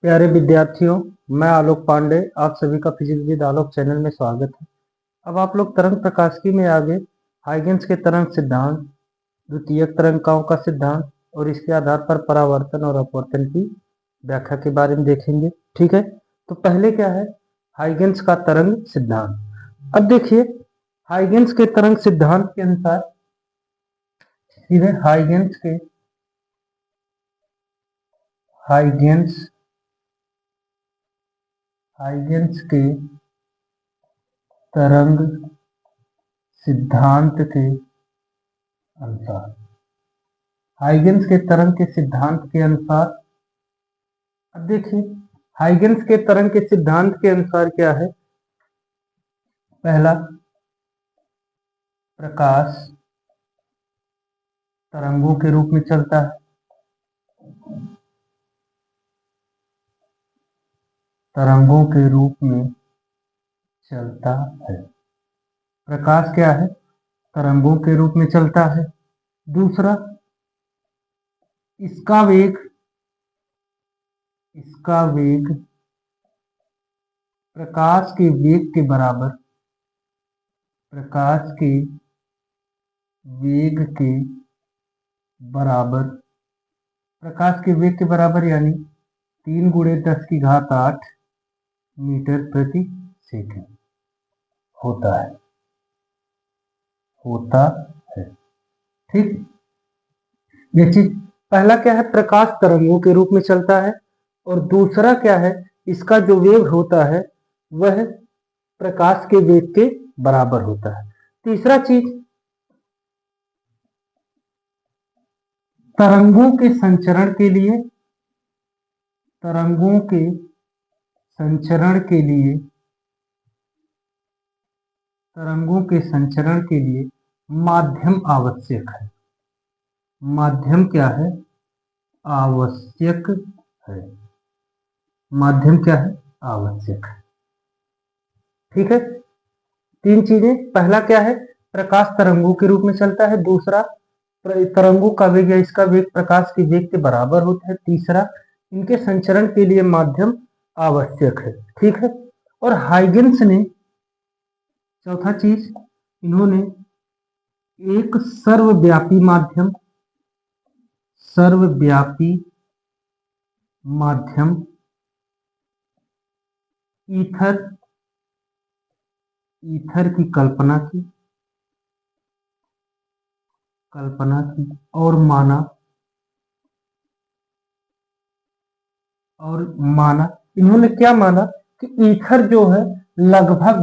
प्यारे विद्यार्थियों, मैं आलोक पांडे आप सभी का फिजिक्स विद आलोक चैनल में स्वागत है। अब आप लोग तरंग प्रकाशिकी में आगे हाइगेंस के तरंग सिद्धांत, द्वितीयक तरंगों का सिद्धांत और इसके आधार पर परावर्तन और अपवर्तन की व्याख्या के बारे में देखेंगे। ठीक है, तो पहले क्या है हाइगेंस का तरंग सिद्धांत। अब देखिए हाइगेंस के तरंग सिद्धांत के अनुसार सीधे हाइगेंस के तरंग सिद्धांत के अनुसार हाइगेंस के तरंग के सिद्धांत के अनुसार अब देखिए हाइगेंस के तरंग के सिद्धांत के अनुसार क्या है। पहला, प्रकाश तरंगों के रूप में चलता है। तरंगों के रूप में चलता है। प्रकाश क्या है, तरंगों के रूप में चलता है। दूसरा, इसका वेग प्रकाश के वेग के बराबर प्रकाश के वेग के बराबर यानी 3 × 10⁸ मीटर प्रति सेकंड होता है। ठीक, ये चीज पहला क्या है, प्रकाश तरंगों के रूप में चलता है और दूसरा क्या है, इसका जो वेग होता है वह प्रकाश के वेग के बराबर होता है। तीसरा चीज, तरंगों के संचरण के लिए माध्यम आवश्यक है। माध्यम क्या है, आवश्यक है। माध्यम क्या है, आवश्यक है। ठीक है, 3 चीजें। पहला क्या है, प्रकाश तरंगों के रूप में चलता है। दूसरा, तरंगों का वेग या इसका वेग प्रकाश के वेग के बराबर होता है। तीसरा, इनके संचरण के लिए माध्यम आवश्यक है। ठीक है, और हाइगेंस ने चौथा चीज, इन्होंने एक सर्वव्यापी माध्यम ईथर की कल्पना की और माना। इन्होंने क्या माना कि ईथर जो है लगभग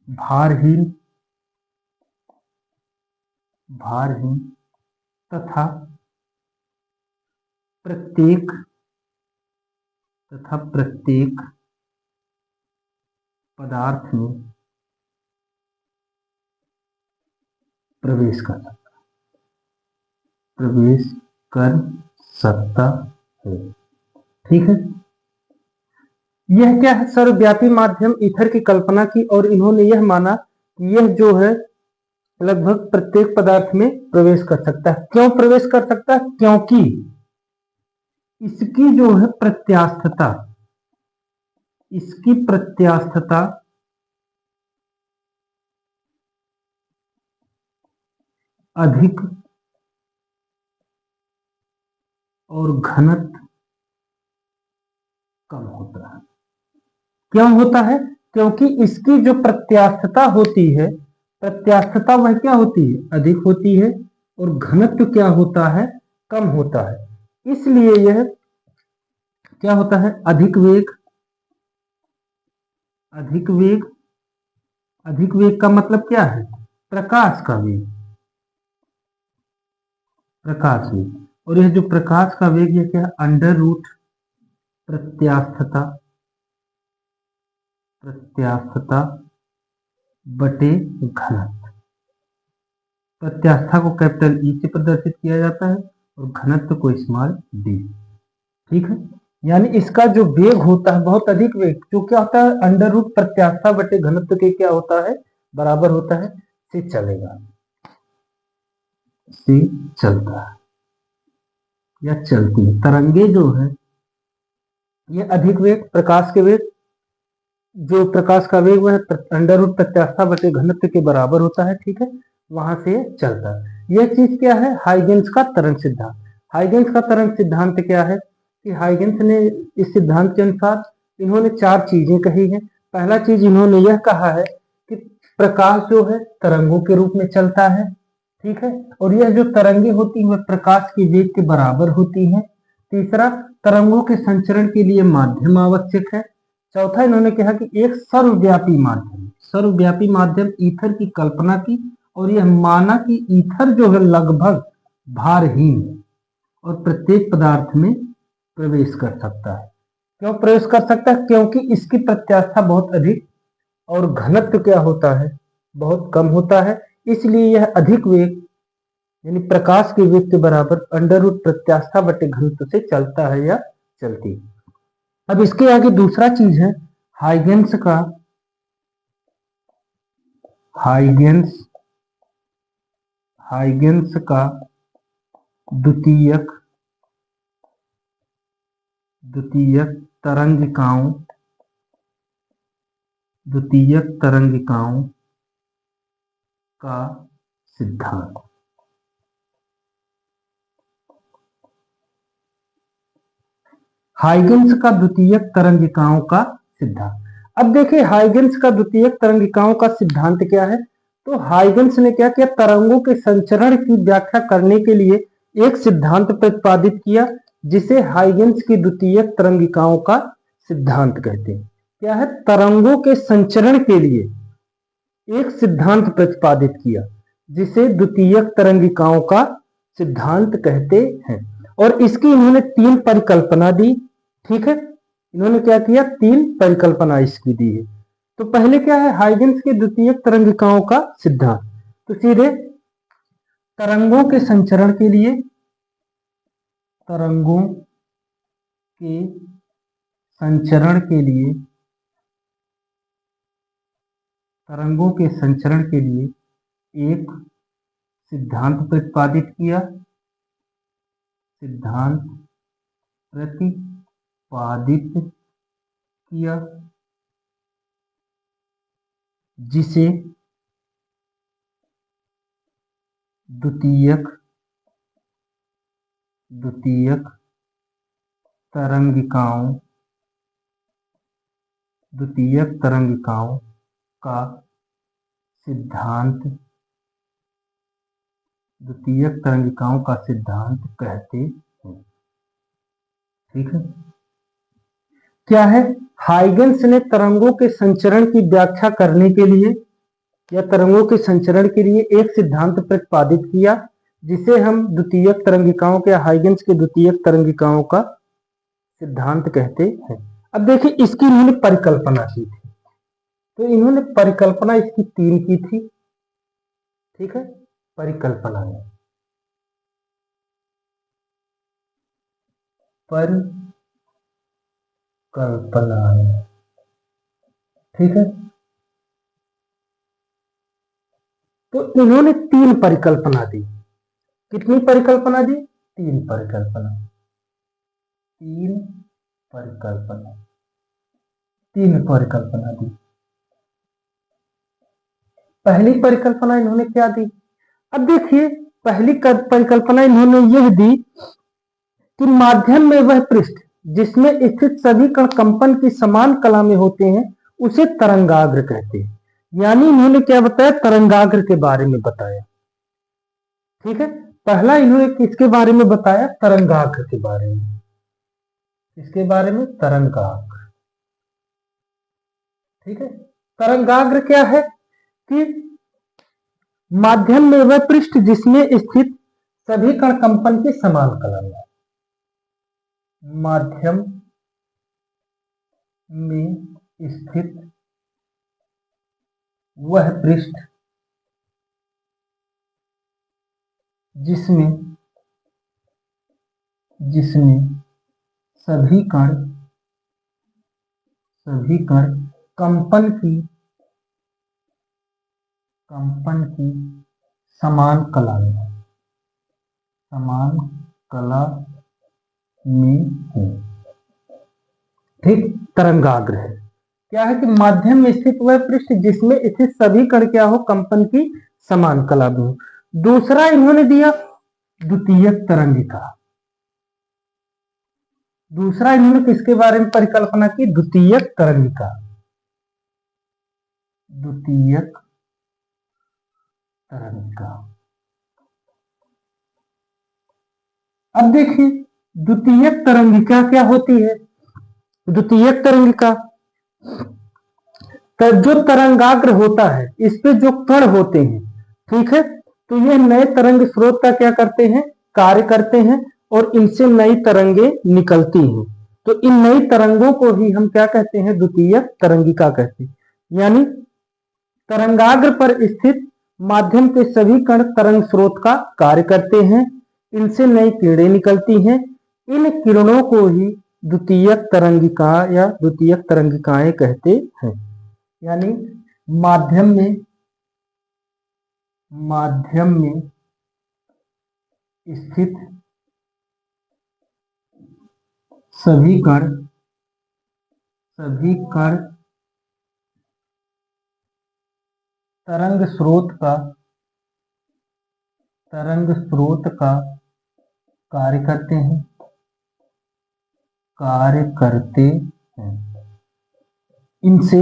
भारहीन तथा प्रत्येक पदार्थ में प्रवेश कर सकता है। ठीक है, यह क्या है, सर्वव्यापी माध्यम ईथर की कल्पना की और इन्होंने यह माना कि यह जो है लगभग प्रत्येक पदार्थ में प्रवेश कर सकता है। क्यों प्रवेश कर सकता है, क्योंकि इसकी जो है प्रत्यास्थता अधिक और घनत्व कम होता है। क्यों होता है, क्योंकि इसकी जो प्रत्यास्थता होती है, प्रत्यास्थता वह क्या होती है, अधिक होती है और घनत्व क्या होता है, कम होता है। इसलिए यह क्या होता है, अधिक वेग का मतलब क्या है, प्रकाश वेग। और यह जो प्रकाश का वेग ये क्या है, अंडर रूट प्रत्यास्थता बटे घनत्व। प्रत्यास्था को कैपिटल ई से प्रदर्शित किया जाता है और घनत्व को स्मॉल डी। ठीक है, यानी इसका जो वेग होता है बहुत अधिक वेग, जो क्या होता है अंडर रूट प्रत्यास्था बटे घनत्व के क्या होता है, बराबर होता है, से चलता है। या चलती है। तरंगे जो है ये अधिक वेग, प्रकाश के वेग, जो प्रकाश का वेग वह अंडर रूट प्रत्यास्था बटे घनत्व के बराबर होता है, ठीक है, वहां से चलता है। यह चीज क्या है, हाइगेंस का तरंग सिद्धांत। हाइगेंस का तरंग सिद्धांत क्या है कि हाइगेंस ने इस सिद्धांत के अनुसार इन्होंने चार चीजें कही है। पहला चीज इन्होंने यह कहा है कि प्रकाश जो है तरंगों के रूप में चलता है, ठीक है, और यह जो तरंगे होती है वह प्रकाश के वेग के बराबर होती हैं। तीसरा, तरंगों के संचरण के लिए माध्यम आवश्यक है। चौथा, इन्होंने कहा कि एक सर्वव्यापी माध्यम ईथर की कल्पना की, और यह माना कि ईथर जो है लगभग भारहीन है और प्रत्येक पदार्थ में प्रवेश कर सकता है। क्यों प्रवेश कर सकता है? क्योंकि इसकी प्रत्यास्था बहुत अधिक और घनत्व क्या होता है, बहुत कम होता है, इसलिए यह अधिक वेग यानी प्रकाश के वेग के बराबर अंडर रूट प्रत्यास्था बटे घनत्व से चलता है या चलती है। अब इसके आगे दूसरा चीज है हाइगेंस का हाइगेंस का द्वितीयक तरंगिकाओं का सिद्धांत। हाइगेंस का द्वितीयक तरंगिकाओं का सिद्धांत। अब देखिए हाइगेंस का द्वितीयक तरंगिकाओं का सिद्धांत क्या है। तो हाइगेंस ने क्या किया, तरंगों के संचरण की व्याख्या करने के लिए एक सिद्धांत प्रतिपादित किया जिसे हाइगेंस की द्वितीयक तरंगिकाओं का सिद्धांत कहते हैं। क्या है, तरंगों के संचरण के लिए एक सिद्धांत प्रतिपादित किया जिसे द्वितीयक तरंगिकाओं का सिद्धांत कहते हैं, और इसकी इन्होंने तीन परिकल्पना दी, ठीक है, इन्होंने क्या किया, तीन परिकल्पना इसकी दी है। तो पहले क्या है, हाइगेंस के द्वितीयक तरंगिकाओं का सिद्धांत। तो सीधे तरंगों के संचरण के लिए एक सिद्धांत प्रतिपादित किया जिसे द्वितीयक तरंगिकाओं का सिद्धांत कहते हैं, ठीक है। क्या है, हाइगेंस ने तरंगों के संचरण की व्याख्या करने के लिए या तरंगों के संचरण के लिए एक सिद्धांत प्रतिपादित किया जिसे हम द्वितीयक तरंगिकाओं के, हाइगेंस के द्वितीयक तरंगिकाओं का सिद्धांत कहते हैं। अब देखिए इसकी इन्होंने परिकल्पना की थी, तो इन्होंने परिकल्पना इसकी तीन की थी, ठीक है, परिकल्पना ठीक है। तो इन्होंने तीन परिकल्पना दी। कितनी परिकल्पना दी? तीन परिकल्पना दी। पहली परिकल्पना इन्होंने क्या दी? अब देखिए पहली परिकल्पना इन्होंने यह दी कि माध्यम में वह पृष्ठ जिसमें स्थित सभी कण कंपन की समान कला में होते हैं उसे तरंगाग्र कहते हैं। यानी इन्होंने क्या बताया, तरंगाग्र के बारे में बताया, ठीक है। पहला इन्होंने किसके बारे में बताया, तरंगाग्र के बारे में। किसके बारे में? तरंगाग्र, ठीक है। तरंगाग्र क्या है कि माध्यम में वह पृष्ठ जिसमें स्थित सभी कण कंपन के समान कला में, माध्यम में स्थित वह पृष्ठ जिसमें सभी कण कंपन की समान कला में हूं। ठीक, तरंगाग्र है क्या है कि माध्यम में स्थित वह पृष्ठ जिसमें स्थित सभी कण क्या हो, कंपन की समान कला में हो। दूसरा इन्होंने दिया द्वितीयक तरंगिका। दूसरा इन्होंने किसके बारे में परिकल्पना की, द्वितीयक तरंगिका। द्वितीयक तरंगिका। अब देखिए द्वितीयक तरंगिका क्या होती है। द्वितीयक तरंगिका जो तरंगाग्र होता है इस पे जो कण होते हैं, ठीक है, तो ये नए तरंग स्रोत का क्या करते हैं, कार्य करते हैं और इनसे नई तरंगे निकलती हैं। तो इन नई तरंगों को ही हम क्या कहते हैं, द्वितीयक तरंगिका कहते हैं। यानी तरंगाग्र पर स्थित माध्यम के सभी कण तरंग स्रोत का कार्य करते हैं, इनसे नई किरणें निकलती हैं। इन किरणों को ही द्वितीयक तरंगिका या द्वितीयक तरंगिकाएं कहते हैं। यानी माध्यम में स्थित सभी कण तरंग स्रोत का कार्य करते हैं। इनसे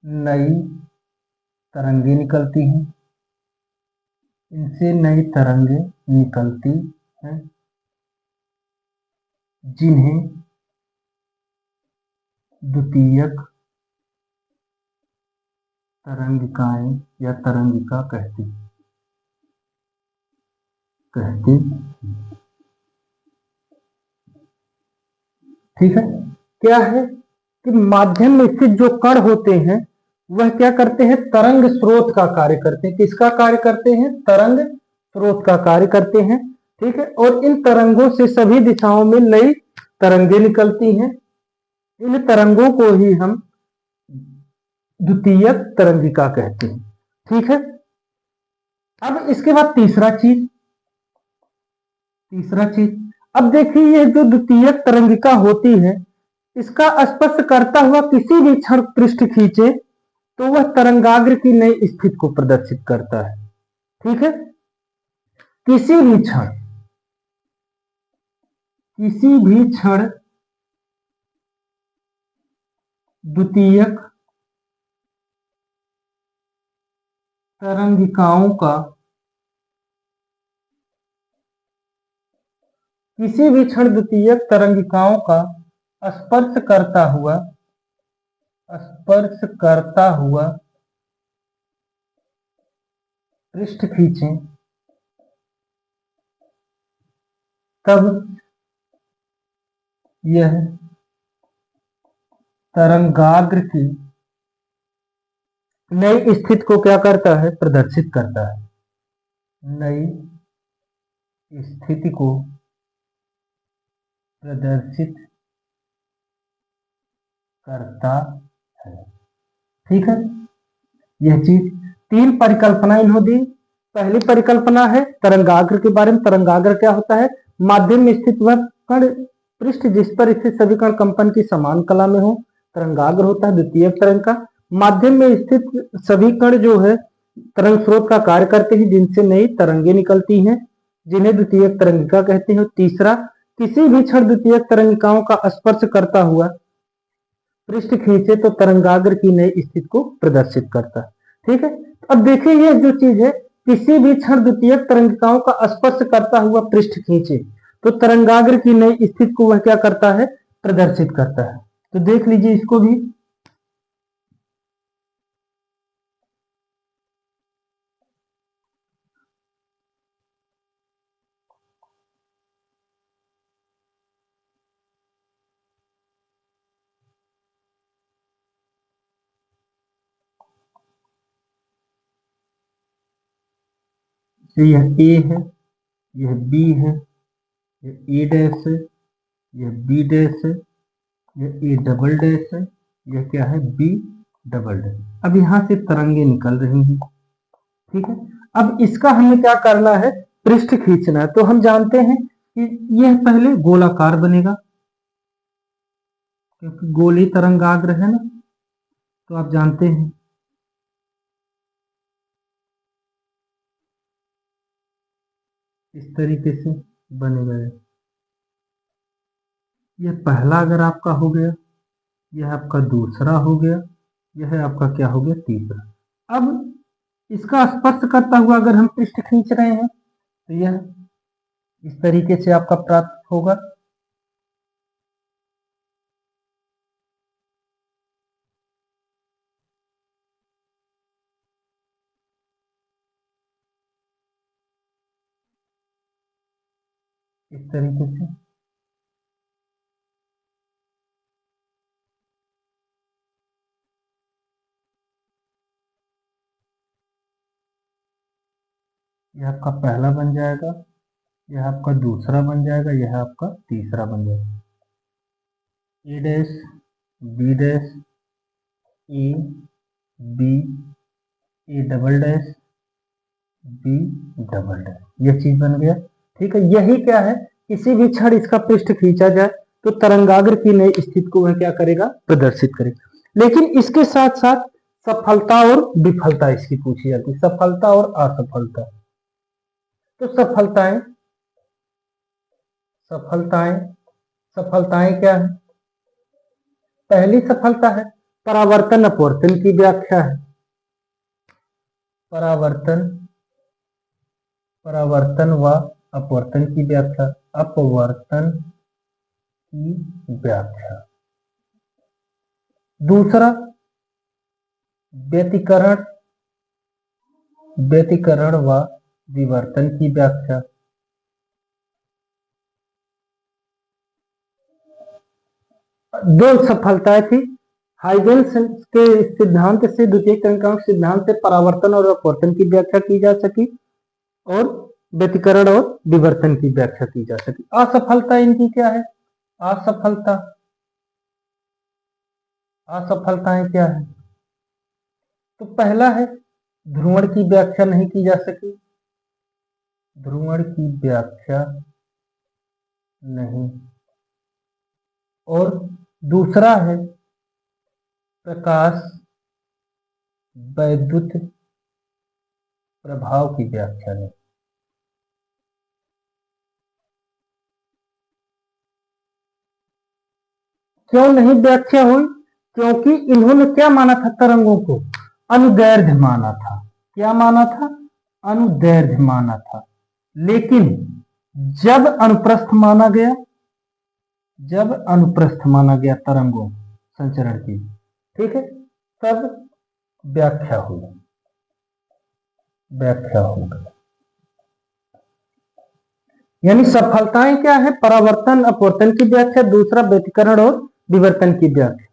नई तरंगे निकलती हैं। जिन्हें द्वितीयक तरंगिकाएं या तरंगिका कहते हैं। ठीक है, क्या है कि माध्यम में स्थित जो कण होते हैं वह क्या करते हैं, तरंग स्रोत का कार्य करते हैं। किसका कार्य करते हैं, तरंग स्रोत का कार्य करते हैं। ठीक है, और इन तरंगों से सभी दिशाओं में नई तरंगे निकलती हैं। इन तरंगों को ही हम द्वितीयक तरंगिका कहते हैं। ठीक है, अब इसके बाद तीसरा चीज, अब देखिए ये जो द्वितीयक तरंगिका होती है इसका स्पर्श करता हुआ किसी भी क्षण पृष्ठ खींचे तो वह तरंगाग्र की नई स्थिति को प्रदर्शित करता है। ठीक है, किसी भी क्षण द्वितीयक तरंगिकाओं का स्पर्श करता हुआ पृष्ठ खींचे तब यह तरंगाग्र की नई स्थिति को क्या करता है, प्रदर्शित करता है। नई स्थिति को प्रदर्शित करता है। ठीक है, यह चीज तीन परिकल्पना इन्होंने दी। पहली परिकल्पना है तरंगाग्र के बारे में। तरंगाग्र क्या होता है, माध्यम में स्थित वह कण पृष्ठ जिस पर स्थित सभी कण कंपन की समान कला में हो, तरंगाग्र होता है। द्वितीय तरंग का माध्यम में स्थित सभी कण जो है तरंग स्रोत का कार्य करते हैं, जिनसे नई तरंगे निकलती हैं, जिन्हें द्वितीय तरंगिका कहते हैं। तीसरा, किसी भी क्षण द्वितीय तरंगिकाओं का स्पर्श करता हुआ पृष्ठ खींचे तो तरंगाग्र की नई स्थिति को प्रदर्शित करता है। ठीक है, अब देखिए ये जो चीज है, किसी भी क्षण द्वितीय तरंगिकाओं का स्पर्श करता हुआ पृष्ठ खींचे तो तरंगाग्र की नई स्थिति को वह क्या करता है, प्रदर्शित करता है। तो देख लीजिए इसको भी। यह ए है, यह बी है, यह ए डैश है, यह बी डैश है, यह ए डबल डैश है, यह क्या है, बी डबल डैश। अब यहां से तरंगे निकल रही हैं। ठीक है, अब इसका हमें क्या करना है, पृष्ठ खींचना है तो हम जानते हैं कि यह पहले गोलाकार बनेगा, क्योंकि गोली तरंगाग्र है ना, तो आप जानते हैं इस तरीके से बनेगा। यह पहला अगर आपका हो गया, यह आपका दूसरा हो गया, यह आपका क्या हो गया, तीसरा। अब इसका स्पर्श करता हुआ अगर हम पृष्ठ खींच रहे हैं तो यह इस तरीके से आपका प्राप्त होगा। इस तरीके से यह आपका पहला बन जाएगा, यह आपका दूसरा बन जाएगा, यह आपका तीसरा बन जाएगा। A dash, B dash, A, B, A double dash, B double dash, यह चीज बन गया। ठीक है, यही क्या है, किसी भी क्षण इसका पृष्ठ खींचा जाए तो तरंगाग्र की नई स्थिति को वह क्या करेगा, प्रदर्शित करेगा। लेकिन इसके साथ साथ सफलता और विफलता इसकी पूछी जाती है, सफलता और असफलता। तो सफलताएं सफलताएं सफलताएं क्या है, पहली सफलता है परावर्तन अपवर्तन की व्याख्या है। परावर्तन व अपवर्तन की व्याख्या, अपवर्तन की व्याख्या। दूसरा व्यतिकरण व विवर्तन की व्याख्या। दो सफलताएं थी, हाइगेन्स के सिद्धांत से, द्वितीय तरंगांक सिद्धांत से परावर्तन और अपवर्तन की व्याख्या की जा सकी और व्यतिकरण और विवर्तन की व्याख्या की जा सकी। असफलता इनकी क्या है, असफलताएं क्या है, तो पहला है ध्रुवण की व्याख्या नहीं की जा सकी, ध्रुवण की व्याख्या नहीं। और दूसरा है प्रकाश वैद्युत प्रभाव की व्याख्या नहीं। क्यों नहीं व्याख्या हुई, क्योंकि इन्होंने क्या माना था, तरंगों को अनुदैर्ध्य माना था। क्या माना था, अनुदैर्ध्य माना था। लेकिन जब अनुप्रस्थ माना गया तरंगों संचरण की, ठीक है, तब व्याख्या हो गई। यानी सफलताएं क्या है, परावर्तन अपवर्तन की व्याख्या, दूसरा व्यतिकरण और विवर्तन की व्याख्या।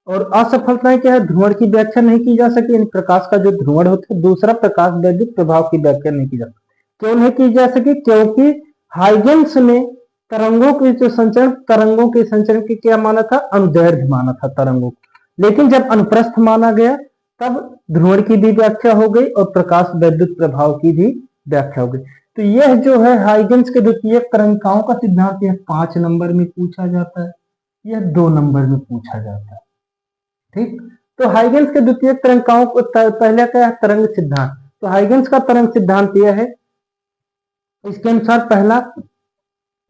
और असफलताएं क्या है, ध्रुवण की व्याख्या नहीं की जा सकी, यानी प्रकाश का जो ध्रुवण होता है। दूसरा प्रकाश वैद्युत प्रभाव की व्याख्या नहीं की जा सकी। क्यों नहीं की जा सकी, क्योंकि हाइगेन्स ने तरंगों के जो संचरण, तरंगों के संचरण की क्या माना था, अनुदैर्ध्य माना था तरंगों को। लेकिन जब अनुप्रस्थ माना गया तब ध्रुवण की भी व्याख्या हो गई और प्रकाश वैद्युत प्रभाव की भी व्याख्या हो गई। तो यह जो है हाइगेन्स के द्वितीयक तरंगिकाओं का सिद्धांत, यह 5 नंबर में पूछा जाता है, यह 2 नंबर में पूछा जाता है। ठीक, तो हाइगेन्स के द्वितीयक तरंगिकाओं को पहले क्या है, तरंग सिद्धांत। तो हाइगेन्स का तरंग सिद्धांत यह है, इसके अनुसार पहला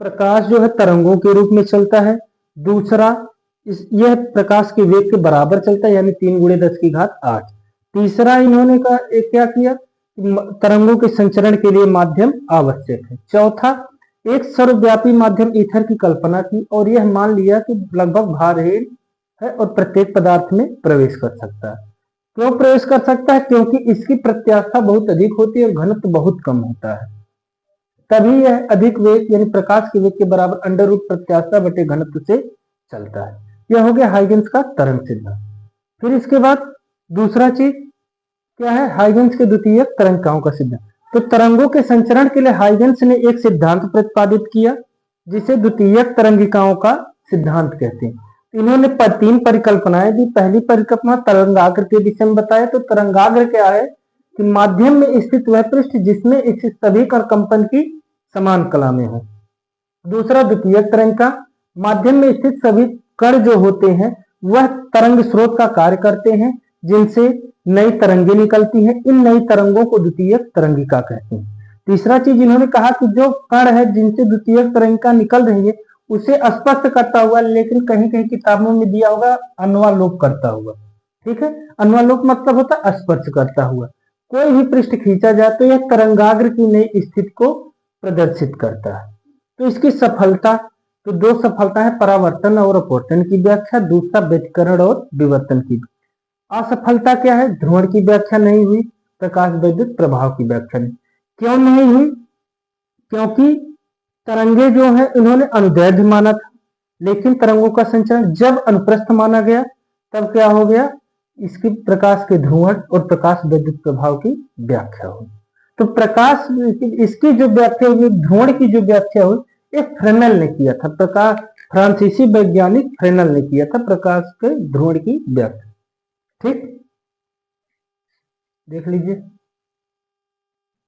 प्रकाश जो है तरंगों के रूप में चलता है, दूसरा यह प्रकाश के वेग के बराबर चलता है, यानी 3 × 10⁸। तीसरा इन्होंने क्या किया, तरंगों के संचरण के लिए माध्यम आवश्यक है। चौथा, एक सर्वव्यापी माध्यम ईथर की कल्पना की और यह मान लिया कि लगभग भारहीन है और प्रत्येक पदार्थ में प्रवेश कर सकता है। क्यों प्रवेश कर सकता है, क्योंकि इसकी प्रत्यास्थता बहुत अधिक होती है और घनत्व बहुत कम होता है, तभी यह अधिक वेग यानी प्रकाश के वेग के बराबर अंडर रूट प्रत्यास्थता बटे घनत्व से चलता है। यह हो गया हाइगेन्स का तरंग सिद्धांत। फिर इसके बाद दूसरा चीज क्या है, हाइगेन्स के द्वितीयक तरंगिकाओं का सिद्धांत। तो तरंगों के संचरण के लिए हाइगेन्स ने एक सिद्धांत प्रतिपादित किया जिसे द्वितीयक तरंगिकाओं का सिद्धांत कहते हैं। इन्होंने 3 परिकल्पनाएं दी। पहली परिकल्पना तरंगाग्र के विषय में बताया। तो तरंगाग्र क्या है कि माध्यम में स्थित वह पृष्ठ जिसमें स्थित सभी कण कंपन की समान कला में हो। दूसरा द्वितीयक तरंग का, माध्यम में स्थित सभी कण जो होते हैं वह तरंग स्रोत का कार्य करते हैं जिनसे नई तरंगे निकलती हैं। इन नई तरंगों को द्वितीयक तरंगिका कहते हैं। तीसरा चीज इन्होंने कहा कि जो कण है जिनसे द्वितीयक तरंगिका निकल रही है उसे स्पष्ट करता हुआ, लेकिन कहीं कहीं किताबों में दिया होगा अन्वालोप करता हुआ। ठीक है, अन्वालोप मतलब होता है स्पर्श करता हुआ। कोई भी पृष्ठ खींचा जाए तो यह तरंगाग्र की नई स्थिति को प्रदर्शित करता है। तो इसकी सफलता, तो दो सफलता है, परावर्तन और अपवर्तन की व्याख्या, दूसरा व्यतिकरण और विवर्तन की। असफलता क्या है? ध्रुवण की व्याख्या नहीं हुई, प्रकाश वैद्युत प्रभाव की व्याख्या नहीं। क्यों नहीं हुई? क्योंकि तरंगे जो है इन्होंने अनुदैर्ध्य माना था, लेकिन तरंगों का संचरण जब अनुप्रस्थ माना गया तब क्या हो गया, इसकी प्रकाश के ध्रुवण और प्रकाश वैद्युत प्रभाव की व्याख्या हुई। तो प्रकाश इसकी जो व्याख्या हुई, ध्रुवण की जो व्याख्या हुई, ये फ्रेनेल ने किया था। प्रकाश फ्रांसीसी वैज्ञानिक फ्रेनेल ने किया था प्रकाश के ध्रुवण की व्याख्या। ठीक, देख लीजिए।